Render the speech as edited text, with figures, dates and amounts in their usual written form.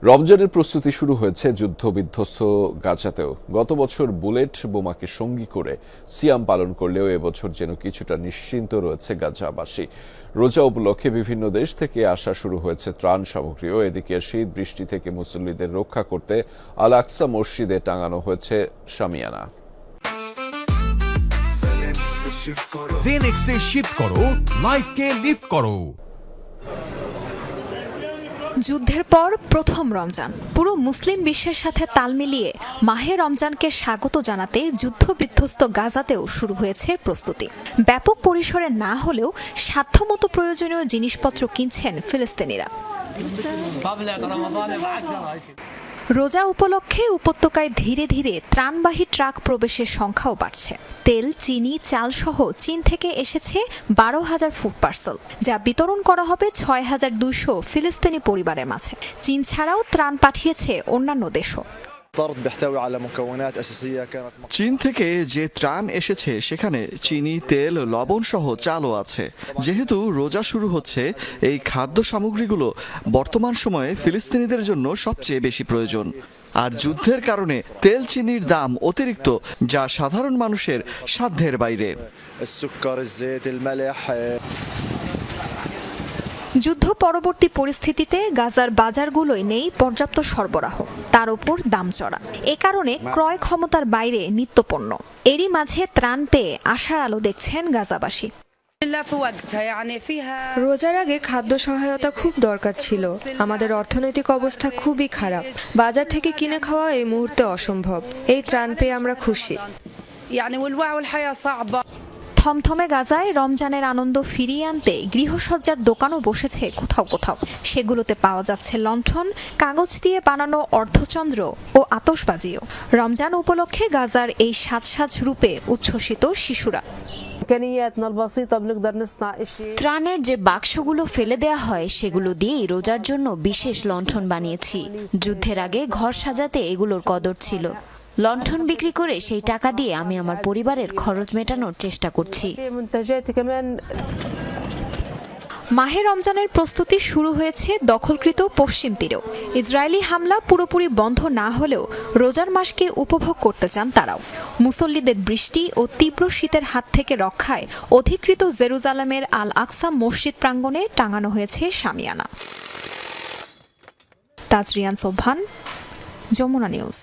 রমজানের প্রস্তুতি শুরু হয়েছে যুদ্ধবিধ্বস্ত গাজাতেও। গত বছর বুলেট বোমাকে সঙ্গী করে সিয়াম পালন করলেও এবছর যেন কিছুটা নিশ্চিন্ত রয়েছে গাজাবাসী। রোজা উপলক্ষে বিভিন্ন দেশ থেকে আসা শুরু হয়েছে ত্রাণ সামগ্রীও। এদিকে শীত বৃষ্টি থেকে মুসল্লিদের রক্ষা করতে আল আকসা মসজিদে টাঙানো হয়েছে শামিয়ানা। জেনেক্সে শিফট করো, লাইফকে লিফট করো। যুদ্ধের পর প্রথম রমজান, পুরো মুসলিম বিশ্বের সাথে তাল মিলিয়ে মাহে রমজানকে স্বাগত জানাতে যুদ্ধবিধ্বস্ত গাজাতেও শুরু হয়েছে প্রস্তুতি। ব্যাপক পরিসরে না হলেও সাধ্যমতো প্রয়োজনীয় জিনিসপত্র কিনছেন ফিলিস্তিনিরা। রোজা উপলক্ষে উপত্যকায় ধীরে ধীরে ত্রাণবাহী ট্রাক প্রবেশের সংখ্যাও বাড়ছে। তেল, চিনি, চাল সহ চীন থেকে এসেছে 12,000 ফুড পার্সেল, যা বিতরণ করা হবে 6,200 ফিলিস্তিনি পরিবারের মাঝে। চীন ছাড়াও ত্রাণ পাঠিয়েছে অন্যান্য দেশও। চীন থেকে যে ত্রাণ এসেছে সেখানে চিনি, তেল, লবণ সহ চালও আছে। যেহেতু রোজা শুরু হচ্ছে, এই খাদ্য সামগ্রীগুলো বর্তমান সময়ে ফিলিস্তিনিদের জন্য সবচেয়ে বেশি প্রয়োজন। আর যুদ্ধের কারণে তেল, চিনির দাম অতিরিক্ত, যা সাধারণ মানুষের সাধ্যের বাইরে। যুদ্ধ পরবর্তী পরিস্থিতিতে গাজার বাজারগুলোয় নেই পর্যাপ্ত সরবরাহ, তার উপর দাম চড়া। এ কারণে ক্রয় ক্ষমতার বাইরে নিত্যপণ্য। এরই মাঝে ত্রাণ পেয়ে আশার আলো দেখছেন গাজাবাসী। রোজার আগে খাদ্য সহায়তা খুব দরকার ছিল। আমাদের অর্থনৈতিক অবস্থা খুবই খারাপ। বাজার থেকে কিনে খাওয়া এই মুহূর্তে অসম্ভব। এই ত্রাণ পেয়ে আমরা খুশি। থমথমে গাজায় রমজানের আনন্দ ফিরিয়ে আনতে গৃহসজ্জার দোকানও বসেছে কোথাও কোথাও। সেগুলোতে পাওয়া যাচ্ছে লণ্ঠন, কাগজ দিয়ে বানানো অর্ধচন্দ্র ও আতশবাজিও। রমজান উপলক্ষে গাজার এই সাজ রূপে উচ্ছ্বসিত শিশুরা। ত্রাণের যে বাক্সগুলো ফেলে দেয়া হয় সেগুলো দিয়েই রোজার জন্য বিশেষ লণ্ঠন বানিয়েছি। যুদ্ধের আগে ঘর সাজাতে এগুলোর কদর ছিল। লণ্ঠন বিক্রি করে সেই টাকা দিয়ে আমি আমার পরিবারের খরচ মেটানোর চেষ্টা করছি। মাহে রমজানের প্রস্তুতি শুরু হয়েছে দখলকৃত পশ্চিম তীরেও। ইসরায়েলি হামলা পুরোপুরি বন্ধ না হলেও রোজার মাসকে উপভোগ করতে চান তারাও। মুসল্লিদের বৃষ্টি ও তীব্র শীতের হাত থেকে রক্ষায় অধিকৃত জেরুজালেমের আল আকসা মসজিদ প্রাঙ্গণে টাঙানো হয়েছে শামিয়ানা। তাজরিয়ান সোবহান, যমুনা নিউজ।